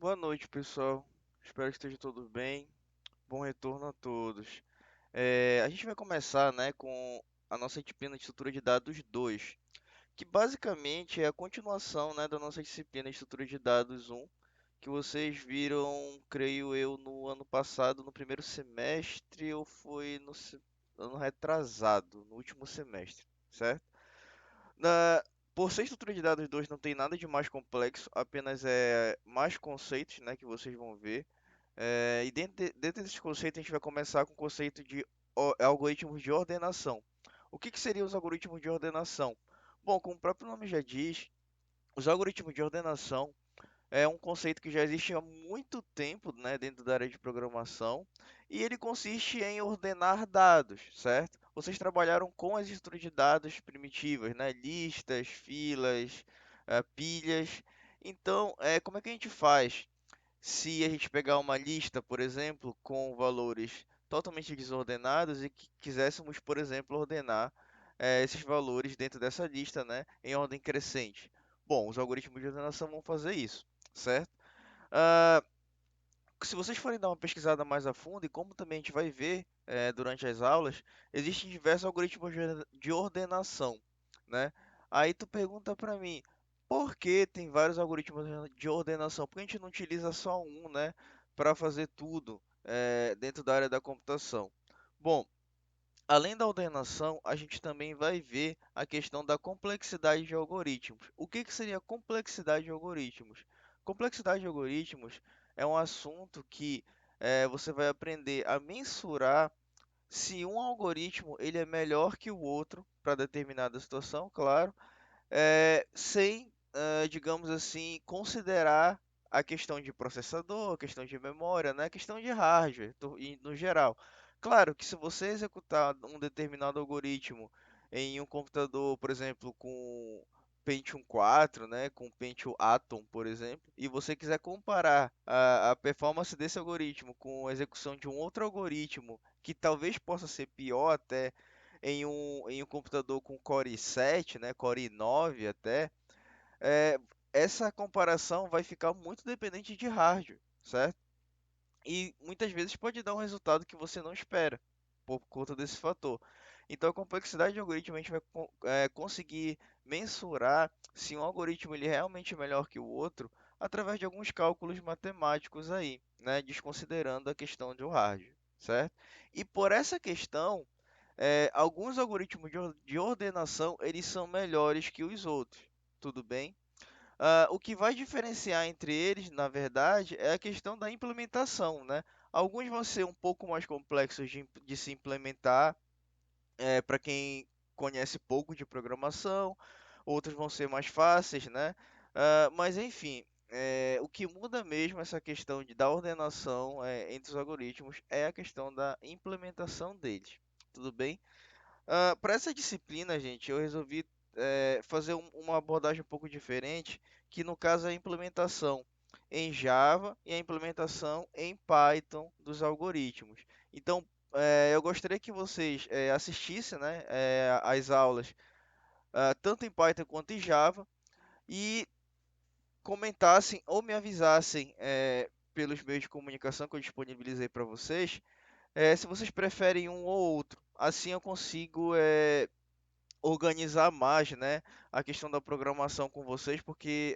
Boa noite, pessoal. Espero que esteja tudo bem. Bom retorno a todos. A gente vai começar, né, com a nossa disciplina de estrutura de dados 2, que basicamente é a continuação, né, da nossa disciplina de estrutura de dados 1, que vocês viram, creio eu, no ano passado, no primeiro semestre, ou foi no ano retrasado, no último semestre, certo? Na, por ser estrutura de dados 2 não tem nada de mais complexo, apenas mais conceitos, né, que vocês vão ver. E dentro desse conceito a gente vai começar com o conceito de algoritmos de ordenação. O que seriam os algoritmos de ordenação? Bom, como o próprio nome já diz, os algoritmos de ordenação é um conceito que já existe há muito tempo, né, dentro da área de programação, e ele consiste em ordenar dados, certo? Vocês trabalharam com as estruturas de dados primitivas, né, listas, filas, pilhas. Então, como é que a gente faz? Se a gente pegar uma lista, por exemplo, com valores totalmente desordenados e que quiséssemos, por exemplo, ordenar esses valores dentro dessa lista, né, em ordem crescente. Bom, os algoritmos de ordenação vão fazer isso, certo? Ah, Se vocês forem dar uma pesquisada mais a fundo, e como também a gente vai ver durante as aulas, existem diversos algoritmos de ordenação, né? Aí tu pergunta para mim, por que tem vários algoritmos de ordenação? Por que a gente não utiliza só um, né, para fazer tudo dentro da área da computação? Bom, além da ordenação, a gente também vai ver a questão da complexidade de algoritmos. O que seria complexidade de algoritmos? Complexidade de algoritmos é um assunto que você vai aprender a mensurar se um algoritmo ele é melhor que o outro para determinada situação, claro, sem, digamos assim, considerar a questão de processador, a questão de memória, né, a questão de hardware, no geral. Claro que se você executar um determinado algoritmo em um computador, por exemplo, com Pentium 4, né, com Pentium Atom, por exemplo, e você quiser comparar a performance desse algoritmo com a execução de um outro algoritmo que talvez possa ser pior até em um computador com Core i7, né, Core i9 até, é, essa comparação vai ficar muito dependente de hardware, certo? E muitas vezes pode dar um resultado que você não espera por conta desse fator. Então, a complexidade de algoritmo a gente vai conseguir mensurar se um algoritmo ele realmente é melhor que o outro através de alguns cálculos matemáticos aí, né, desconsiderando a questão do hardware, certo? E por essa questão, alguns algoritmos de ordenação eles são melhores que os outros, tudo bem? O que vai diferenciar entre eles, na verdade, é a questão da implementação, né? Alguns vão ser um pouco mais complexos de se implementar, para quem conhece pouco de programação, outros vão ser mais fáceis, né? Mas enfim, o que muda mesmo essa questão da ordenação entre os algoritmos é a questão da implementação deles. Tudo bem? Para essa disciplina, gente, eu resolvi fazer uma abordagem um pouco diferente, que no caso é a implementação em Java e a implementação em Python dos algoritmos. Então, eu gostaria que vocês assistissem, né, às aulas, tanto em Python quanto em Java, e comentassem ou me avisassem pelos meios de comunicação que eu disponibilizei para vocês, se vocês preferem um ou outro. Assim eu consigo organizar mais, né, a questão da programação com vocês, porque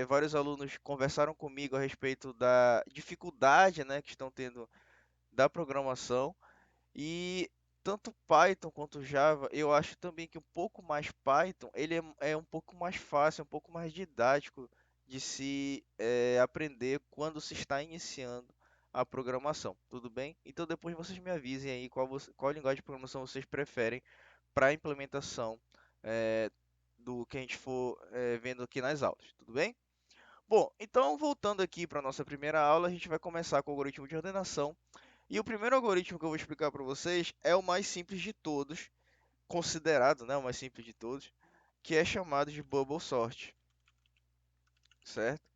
vários alunos conversaram comigo a respeito da dificuldade, né, que estão tendo da programação e tanto Python quanto Java, eu acho também que um pouco mais Python, ele é um pouco mais fácil, um pouco mais didático de se aprender quando se está iniciando a programação, tudo bem? Então depois vocês me avisem aí qual linguagem de programação vocês preferem para a implementação eh, do que a gente for vendo aqui nas aulas, tudo bem? Bom, então voltando aqui para a nossa primeira aula, a gente vai começar com o algoritmo de ordenação. E o primeiro algoritmo que eu vou explicar para vocês é o mais simples de todos, considerado, né, o mais simples de todos, que é chamado de Bubble Sort, certo?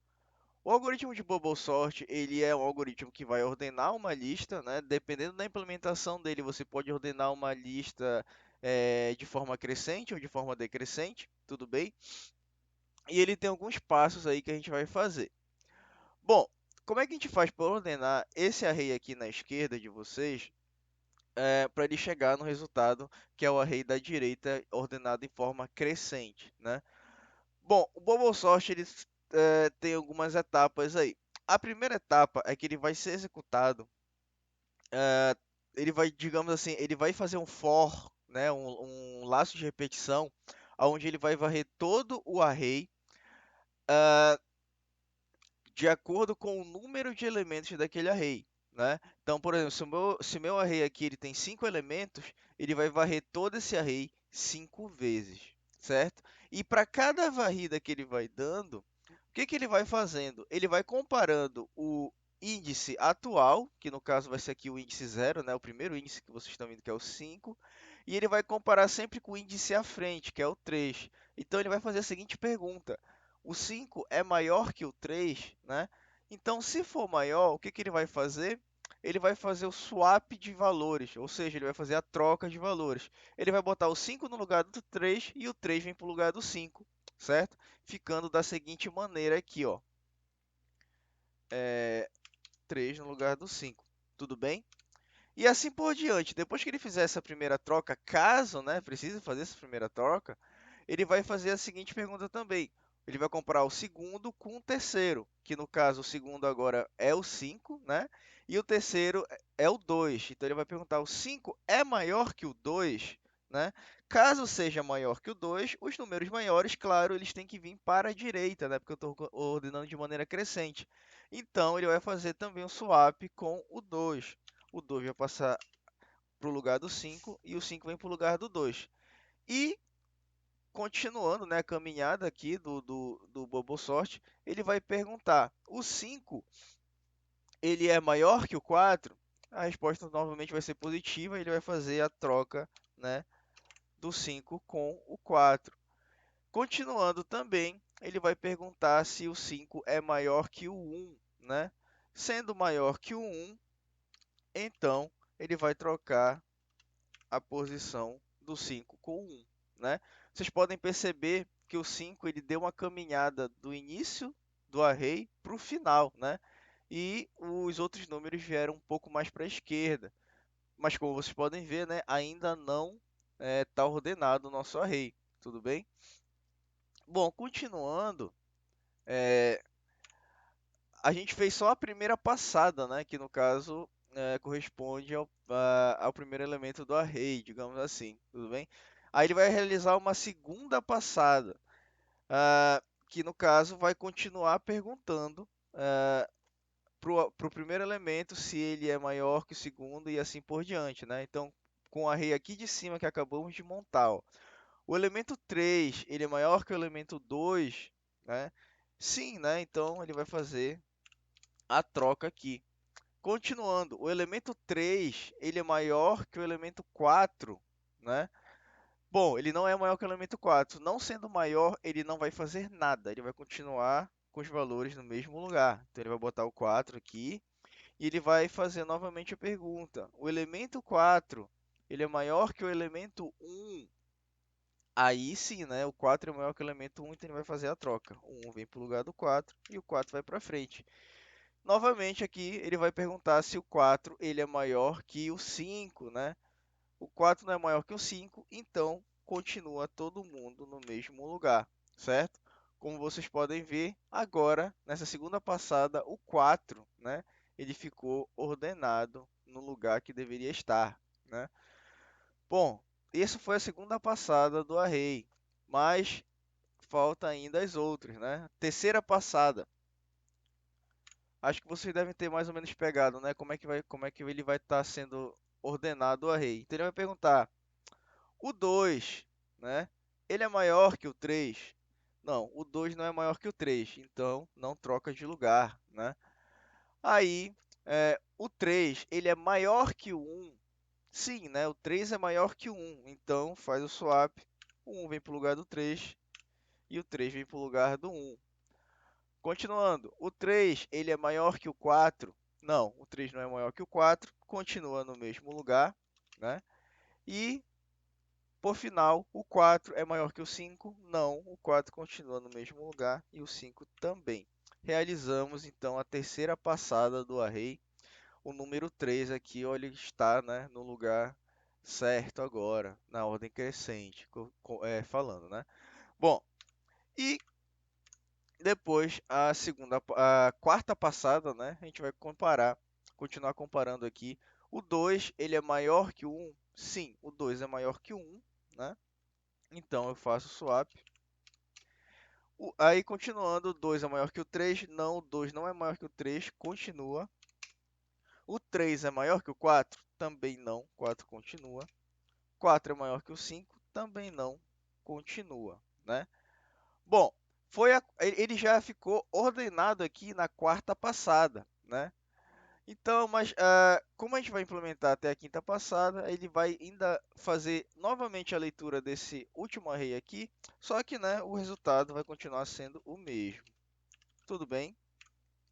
O algoritmo de Bubble Sort, ele é um algoritmo que vai ordenar uma lista, né? Dependendo da implementação dele, você pode ordenar uma lista de forma crescente ou de forma decrescente, tudo bem? E ele tem alguns passos aí que a gente vai fazer. Bom, Como é que a gente faz para ordenar esse array aqui na esquerda de vocês, para ele chegar no resultado que é o array da direita ordenado em forma crescente, né? Bom, o Bubble Sort ele, tem algumas etapas aí. A primeira etapa é que ele vai ser executado, eh, ele vai, digamos assim, ele vai fazer um for, né, um laço de repetição, onde ele vai varrer todo o array de acordo com o número de elementos daquele array, né? Então, por exemplo, se o meu array aqui ele tem 5 elementos, ele vai varrer todo esse array 5 vezes, certo? E para cada varrida que ele vai dando, o que que ele vai fazendo? Ele vai comparando o índice atual, que no caso vai ser aqui o índice 0, né? O primeiro índice que vocês estão vendo que é o 5, e ele vai comparar sempre com o índice à frente, que é o 3. Então ele vai fazer a seguinte pergunta: o 5 é maior que o 3, né? Então, se for maior, o que que ele vai fazer? Ele vai fazer o swap de valores, ou seja, ele vai fazer a troca de valores. Ele vai botar o 5 no lugar do 3 e o 3 vem para o lugar do 5, certo? Ficando da seguinte maneira aqui, ó. 3 no lugar do 5. Tudo bem? E assim por diante. Depois que ele fizer essa primeira troca, caso, né, precise fazer essa primeira troca, ele vai fazer a seguinte pergunta também. Ele vai comparar o segundo com o terceiro, que no caso o segundo agora é o 5, né? E o terceiro é o 2. Então ele vai perguntar: o 5 é maior que o 2, né? Caso seja maior que o 2, os números maiores, claro, eles têm que vir para a direita, né? Porque eu estou ordenando de maneira crescente. Então ele vai fazer também um swap com o 2. O 2 vai passar para o lugar do 5 e o 5 vem para o lugar do 2. E continuando, né, a caminhada aqui do Bubble Sort, ele vai perguntar: o 5 ele é maior que o 4? A resposta novamente vai ser positiva, ele vai fazer a troca, né, do 5 com o 4. Continuando também, ele vai perguntar se o 5 é maior que o 1, né? Sendo maior que o 1, então ele vai trocar a posição do 5 com o 1, né? Vocês podem perceber que o 5 ele deu uma caminhada do início do array para o final, né? E os outros números vieram um pouco mais para a esquerda. Mas como vocês podem ver, né, ainda não está ordenado o nosso array. Tudo bem? Bom, continuando, é, a gente fez só a primeira passada, né, que no caso corresponde ao primeiro elemento do array, digamos assim, tudo bem? Aí ele vai realizar uma segunda passada, que no caso vai continuar perguntando para o primeiro elemento se ele é maior que o segundo e assim por diante, né? Então, com o array aqui de cima que acabamos de montar, ó, o elemento 3 ele é maior que o elemento 2, né? Sim, né? Então ele vai fazer a troca aqui. Continuando, o elemento 3 ele é maior que o elemento 4, né? Bom, ele não é maior que o elemento 4. Não sendo maior, ele não vai fazer nada. Ele vai continuar com os valores no mesmo lugar. Então, ele vai botar o 4 aqui e ele vai fazer novamente a pergunta. O elemento 4, ele é maior que o elemento 1? Aí sim, né? O 4 é maior que o elemento 1, então ele vai fazer a troca. O 1 vem para o lugar do 4 e o 4 vai para frente. Novamente aqui ele vai perguntar se o 4 ele é maior que o 5, né? O 4 não é maior que o 5, então continua todo mundo no mesmo lugar, certo? Como vocês podem ver, agora, nessa segunda passada, o 4, né? Ele ficou ordenado no lugar que deveria estar, né? Bom, isso foi a segunda passada do array, mas falta ainda as outras, né? Terceira passada. Acho que vocês devem ter mais ou menos pegado, né? Como é que ele vai estar sendo ordenado o array. Então ele vai perguntar: o 2, né? Ele é maior que o 3? Não, o 2 não é maior que o 3, então não troca de lugar, né? Aí, o 3, ele é maior que o 1? Sim, né? O 3 é maior que o 1, então faz o swap. O 1 vem para o lugar do 3 e o 3 vem para o lugar do 1. Continuando, o 3 ele é maior que o 4? Não, o 3 não é maior que o 4, continua no mesmo lugar, né? E, por final, o 4 é maior que o 5? Não, o 4 continua no mesmo lugar e o 5 também. realizamos então a terceira passada do array. O número 3 aqui, olha, ele está, né, no lugar certo agora, na ordem crescente, falando, né? Bom, e depois a quarta passada, né, a gente vai continuar comparando aqui. O 2 ele é maior que o 1? Sim, o 2 é maior que o 1, né? Então eu faço swap. Aí continuando, o 2 é maior que o 3? Não, o 2 não é maior que o 3, continua. O 3 é maior que o 4? Também não, 4 continua. 4 é maior que o 5? Também não, continua, né? Bom, ele já ficou ordenado aqui na quarta passada, né? Então, mas como a gente vai implementar até a quinta passada, ele vai ainda fazer novamente a leitura desse último array aqui, só que, né, o resultado vai continuar sendo o mesmo. Tudo bem?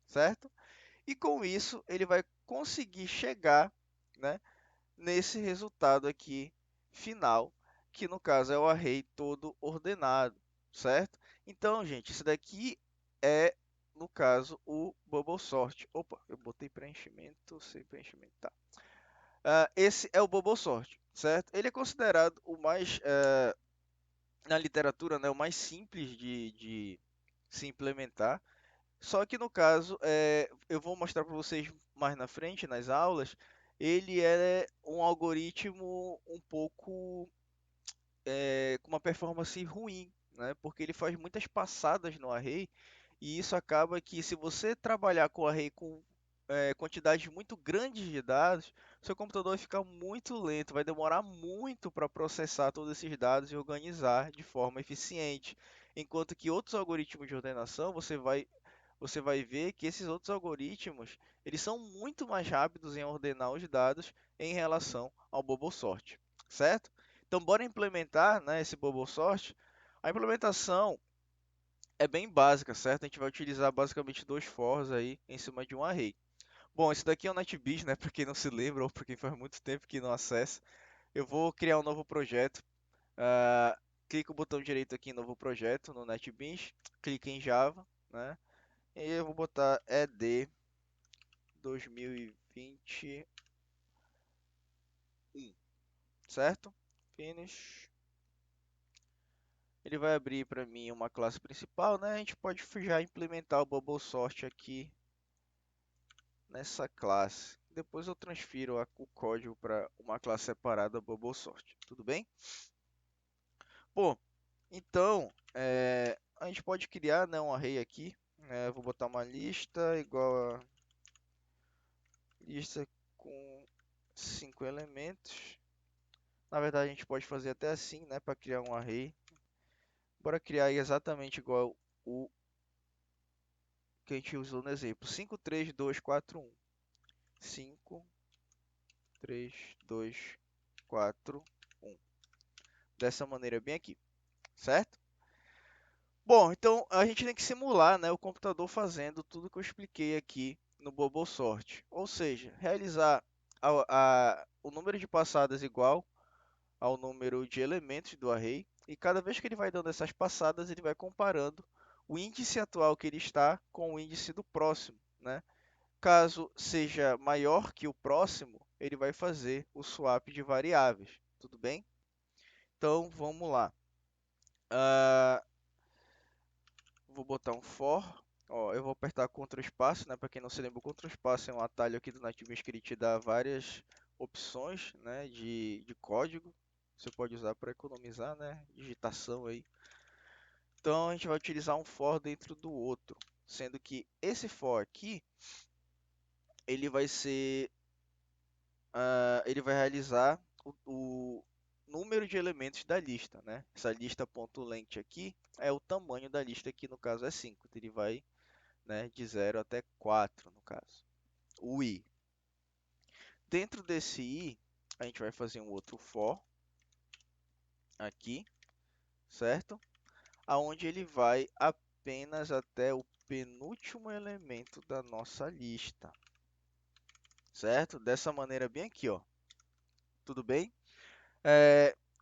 Certo? E com isso, ele vai conseguir chegar, né, nesse resultado aqui final, que no caso é o array todo ordenado, certo? Então, gente, isso daqui é, no caso, o bubble sort. Opa, eu botei preenchimento sem preenchimento, tá. Esse é o bubble sort, certo? Ele é considerado o mais, na literatura, né, o mais simples de se implementar. Só que no caso, eu vou mostrar para vocês mais na frente, nas aulas, ele é um algoritmo um pouco com uma performance ruim, né? Porque ele faz muitas passadas no array e isso acaba que se você trabalhar com o array com quantidades muito grandes de dados, seu computador vai ficar muito lento, vai demorar muito para processar todos esses dados e organizar de forma eficiente. Enquanto que outros algoritmos de ordenação, você vai ver que esses outros algoritmos, eles são muito mais rápidos em ordenar os dados em relação ao bubble sort, certo? Então, bora implementar, né, esse bubble sort. A implementação é bem básica, certo? A gente vai utilizar basicamente dois fors aí em cima de um array. Bom, esse daqui é o NetBeans, né, para quem não se lembra ou para quem faz muito tempo que não acessa. Eu vou criar um novo projeto. Clica o botão direito aqui em novo projeto no NetBeans, clique em Java, né? E eu vou botar ED 2021, certo? Finish. Ele vai abrir para mim uma classe principal, né? A gente pode já implementar o bubble sort aqui nessa classe. Depois eu transfiro o código para uma classe separada bubble sort. Tudo bem? Bom, então a gente pode criar, né, um array aqui. Vou botar uma lista igual a lista com 5 elementos. Na verdade, a gente pode fazer até assim, né, para criar um array. Bora criar exatamente igual o que a gente usou no exemplo. 5, 3, 2, 4, 1. 5, 3, 2, 4, 1. Dessa maneira bem aqui, certo? Bom, então a gente tem que simular, né, o computador fazendo tudo que eu expliquei aqui no bubble sort. Ou seja, realizar o número de passadas igual ao número de elementos do array, e cada vez que ele vai dando essas passadas, ele vai comparando o índice atual que ele está com o índice do próximo, né? Caso seja maior que o próximo, ele vai fazer o swap de variáveis, tudo bem? Então, vamos lá. Vou botar um for. Ó, eu vou apertar Ctrl espaço, né? Para quem não se lembra, o Ctrl espaço é um atalho aqui do NetBeans que ele te dá várias opções, né, de código. Você pode usar para economizar, né, digitação aí. Então a gente vai utilizar um for dentro do outro, sendo que esse for aqui, ele vai ser, ele vai realizar o número de elementos da lista, né? Essa lista.length aqui é o tamanho da lista, que no caso é 5. Ele vai, né, de 0 até 4, no caso. O i. Dentro desse i, a gente vai fazer um outro for aqui, certo? Aonde ele vai apenas até o penúltimo elemento da nossa lista, certo? Dessa maneira bem aqui, ó. Tudo bem?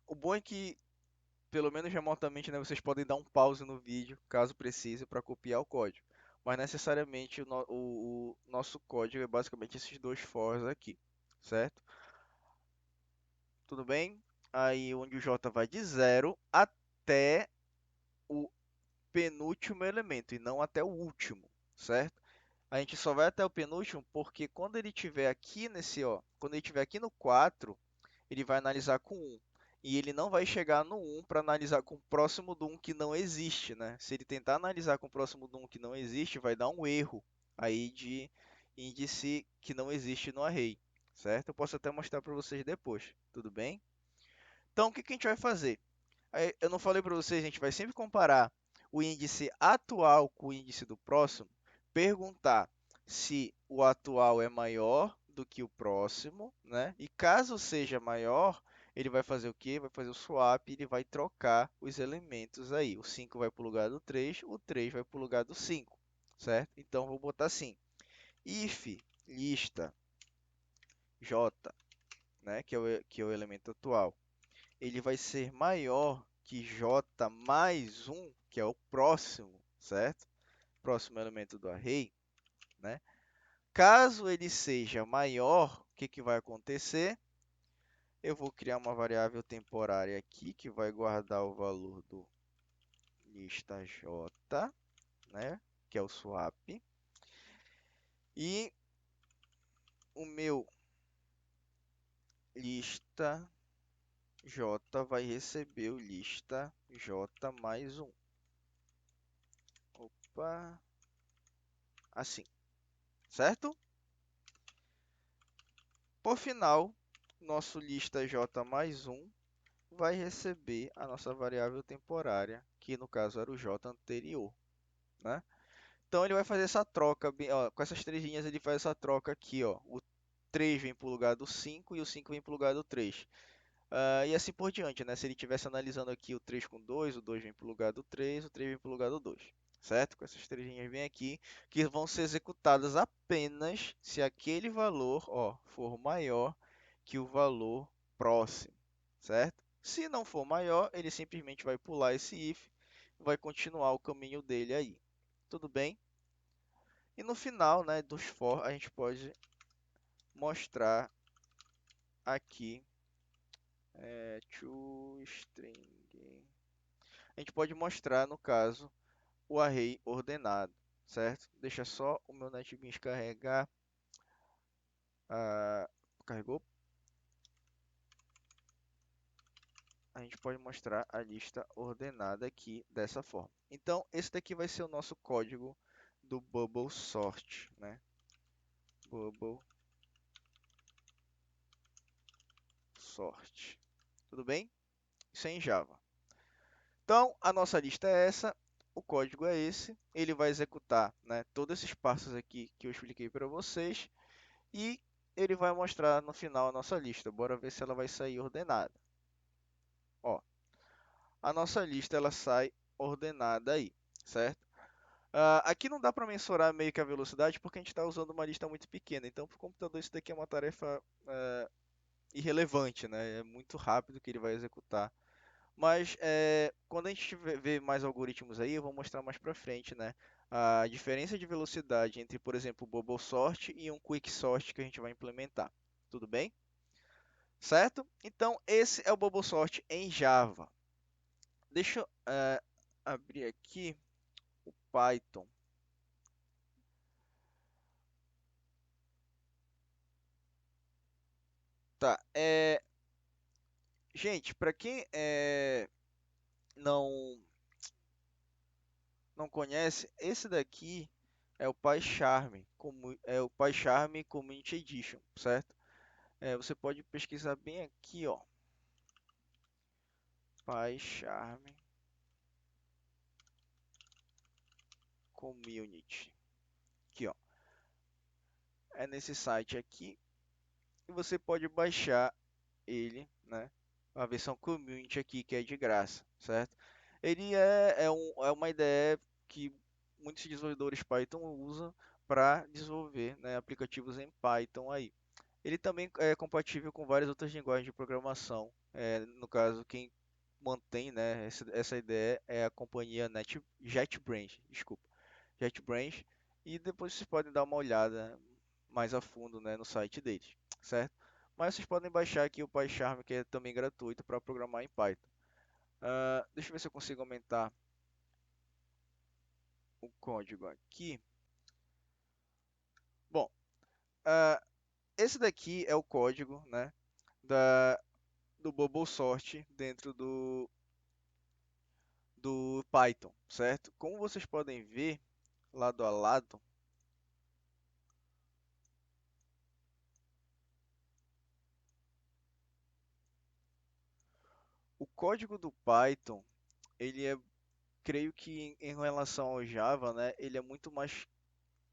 O bom é que, pelo menos remotamente, né, vocês podem dar um pause no vídeo, caso precise, para copiar o código. mas necessariamente o nosso código é basicamente esses dois fors aqui, certo? Tudo bem? Aí onde o j vai de zero até o penúltimo elemento e não até o último, certo? A gente só vai até o penúltimo porque quando ele tiver aqui nesse, ó, quando ele tiver aqui no 4, ele vai analisar com 1. E ele não vai chegar no 1 para analisar com o próximo do 1 que não existe, né? Se ele tentar analisar com o próximo do 1 que não existe, vai dar um erro aí de índice que não existe no array, certo? Eu posso até mostrar para vocês depois, tudo bem? Então, o que que a gente vai fazer? Eu não falei para vocês, a gente vai sempre comparar o índice atual com o índice do próximo, perguntar se o atual é maior do que o próximo, né? E caso seja maior, ele vai fazer o quê? Vai fazer o swap, ele vai trocar os elementos aí. O 5 vai para o lugar do 3, o 3 vai para o lugar do 5, certo? Então, vou botar assim, if lista j, né, que é o elemento atual, ele vai ser maior que j mais um, que é o próximo, certo? Próximo elemento do array, né? Caso ele seja maior, o que que vai acontecer? Eu vou criar uma variável temporária aqui, que vai guardar o valor do lista j, né? Que é o swap. E o meu lista j vai receber o lista j mais um. Opa, assim, certo? Por final, nosso lista j mais um vai receber a nossa variável temporária, que no caso era o j anterior, né? Então ele vai fazer essa troca, ó, com essas três linhas ele faz essa troca aqui, ó. O 3 vem para o lugar do 5 e o 5 vem para o lugar do 3. E assim por diante, né? Se ele estivesse analisando aqui o 3 com 2, o 2 vem para o lugar do 3, o 3 vem para o lugar do 2. Certo? Com essas três linhas bem aqui, que vão ser executadas apenas se aquele valor, ó, for maior que o valor próximo. Certo? Se não for maior, ele simplesmente vai pular esse if e vai continuar o caminho dele aí. Tudo bem? E no final, né, dos for, a gente pode mostrar aqui toString. A gente pode mostrar, no caso, o array ordenado, certo? Deixa só o meu NetBeans carregar. Carregou? A gente pode mostrar a lista ordenada aqui dessa forma. Então, esse daqui vai ser o nosso código do Bubble Sort, né? Bubble Sort. Tudo bem? Isso é em Java. Então, a nossa lista é essa, o código é esse, ele vai executar, né, todos esses passos aqui que eu expliquei para vocês e ele vai mostrar no final a nossa lista. Bora ver se ela vai sair ordenada. Ó, a nossa lista ela sai ordenada aí, certo? Aqui não dá para mensurar meio que a velocidade porque a gente está usando uma lista muito pequena, então para o computador isso daqui é uma tarefa irrelevante, né? É muito rápido que ele vai executar. Mas quando a gente vê mais algoritmos aí, eu vou mostrar mais para frente, né? A diferença de velocidade entre, por exemplo, o Bubble Sort e um Quick Sort que a gente vai implementar. Tudo bem? Certo? Então, esse é o Bubble Sort em Java. Deixa eu abrir aqui o Python. Tá, gente, para quem não, não conhece, esse daqui é o PyCharm, é o PyCharm Community Edition, certo? Você pode pesquisar bem aqui, ó, PyCharm Community. Aqui, ó, é nesse site aqui e você pode baixar ele, né? A versão Community aqui que é de graça, certo? Ele é uma ideia que muitos desenvolvedores Python usam para desenvolver, né, aplicativos em Python aí. Ele também é compatível com várias outras linguagens de programação. No caso, quem mantém, né, essa ideia é a companhia JetBrains, desculpa. JetBrains, e depois vocês podem dar uma olhada mais a fundo, né, no site deles, certo? Mas vocês podem baixar aqui o PyCharm, que é também gratuito para programar em Python. Deixa eu ver se eu consigo aumentar o código aqui. Bom, ah, esse daqui é o código, né, do Bubble Sort dentro do Python, certo? Como vocês podem ver, lado a lado, o código do Python, ele é, creio que em relação ao Java, né, ele é muito mais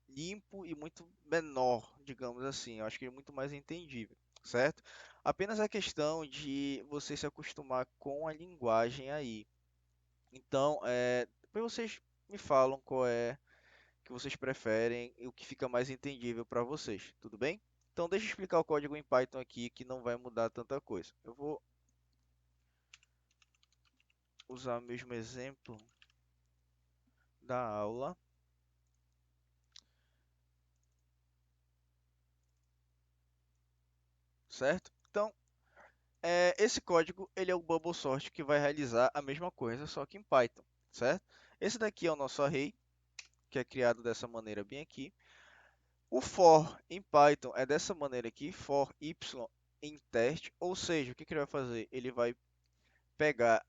limpo e muito menor, digamos assim. Eu acho que ele é muito mais entendível, certo? Apenas a questão de você se acostumar com a linguagem aí. Então, depois vocês me falam qual é que vocês preferem e o que fica mais entendível para vocês, tudo bem? Então, deixa eu explicar o código em Python aqui, que não vai mudar tanta coisa. Eu vou usar o mesmo exemplo da aula, certo? Então, esse código ele é o bubble sort que vai realizar a mesma coisa, só que em Python, certo? Esse daqui é o nosso array, que é criado dessa maneira bem aqui. O for em Python é dessa maneira aqui, for y em teste, ou seja, o que ele vai fazer? Ele vai pegar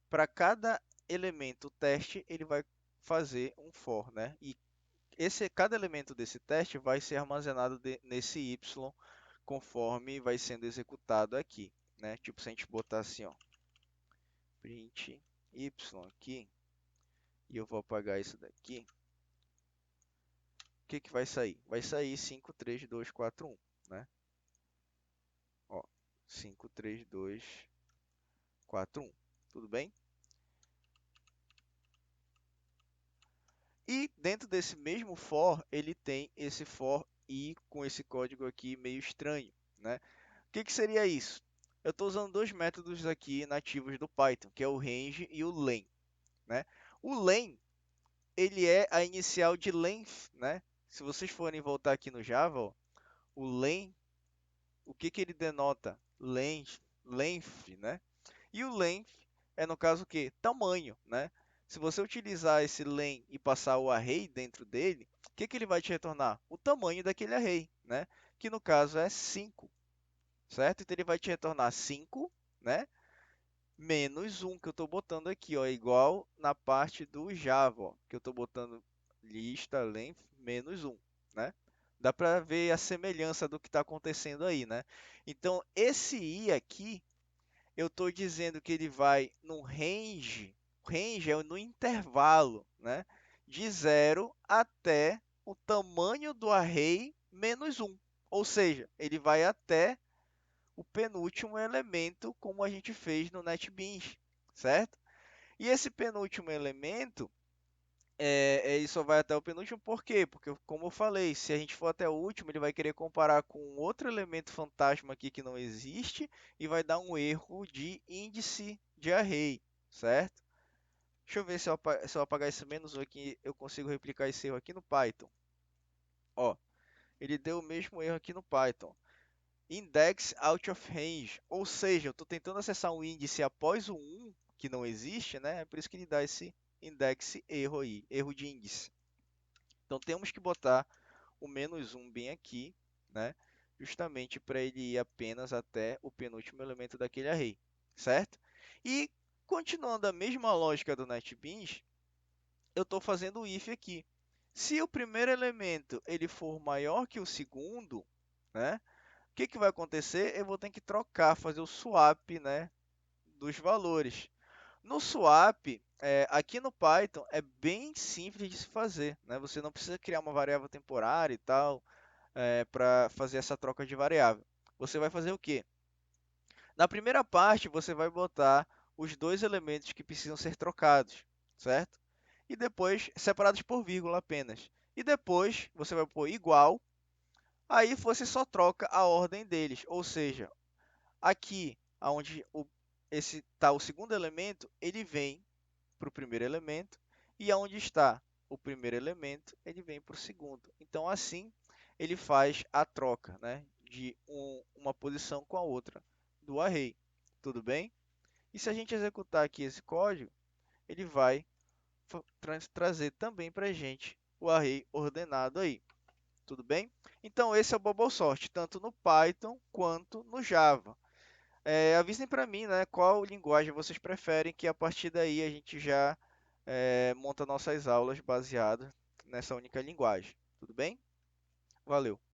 para cada elemento teste, ele vai fazer um for, né? E cada elemento desse teste vai ser armazenado nesse y conforme vai sendo executado aqui, né? Tipo, se a gente botar assim, ó, print y aqui, e eu vou apagar isso daqui, o que que vai sair? Vai sair 5, 3, 2, 4, 1, né? Ó, 5, 3, 2, 4, 1. Tudo bem? E dentro desse mesmo for, ele tem esse for i com esse código aqui meio estranho, né? O que que seria isso? Eu estou usando dois métodos aqui nativos do Python, que é o range e o len, né? O len, ele é a inicial de length, né? Se vocês forem voltar aqui no Java, ó, o len, o que que ele denota? Length, né? E o length é, no caso, o quê? Tamanho, né? Se você utilizar esse len e passar o array dentro dele, o que que ele vai te retornar? O tamanho daquele array, né? Que no caso é 5, certo? Então ele vai te retornar 5, né? Menos 1 que eu estou botando aqui, ó, igual na parte do Java, ó, que eu estou botando lista length menos 1, né? Dá para ver a semelhança do que está acontecendo aí, né? Então, esse i aqui, eu estou dizendo que ele vai no range é no intervalo, né? De 0 até o tamanho do array menos 1. Ou seja, ele vai até o penúltimo elemento, como a gente fez no NetBeans, certo? E esse penúltimo elemento, ele só vai até o penúltimo, por quê? Porque, como eu falei, se a gente for até o último, ele vai querer comparar com outro elemento fantasma aqui que não existe e vai dar um erro de índice de array, certo? Deixa eu ver se eu apagar esse menos um aqui, eu consigo replicar esse erro aqui no Python. Ó, ele deu o mesmo erro aqui no Python. Index out of range, ou seja, eu estou tentando acessar um índice após o 1, que não existe, né? É por isso que ele dá esse index erro aí, erro de índice. Então temos que botar o menos 1 bem aqui, né? Justamente para ele ir apenas até o penúltimo elemento daquele array, certo? E continuando a mesma lógica do NetBeans, eu estou fazendo o if aqui. Se o primeiro elemento ele for maior que o segundo, né? O que que vai acontecer? Eu vou ter que trocar, fazer o swap, né, dos valores. No swap, aqui no Python, é bem simples de se fazer, né? Você não precisa criar uma variável temporária e tal, para fazer essa troca de variável. Você vai fazer o quê? Na primeira parte, você vai botar os dois elementos que precisam ser trocados, certo? E depois, separados por vírgula apenas. E depois, você vai pôr igual, aí você só troca a ordem deles, ou seja, aqui, onde esse está o segundo elemento, ele vem para o primeiro elemento, e aonde está o primeiro elemento, ele vem para o segundo. Então, assim, ele faz a troca, né, de uma posição com a outra do array. Tudo bem? E se a gente executar aqui esse código, ele vai trazer também para a gente o array ordenado aí. Tudo bem? Então, esse é o Bubble Sort, tanto no Python quanto no Java. Avisem para mim, né, qual linguagem vocês preferem, que a partir daí a gente já monta nossas aulas baseadas nessa única linguagem. Tudo bem? Valeu!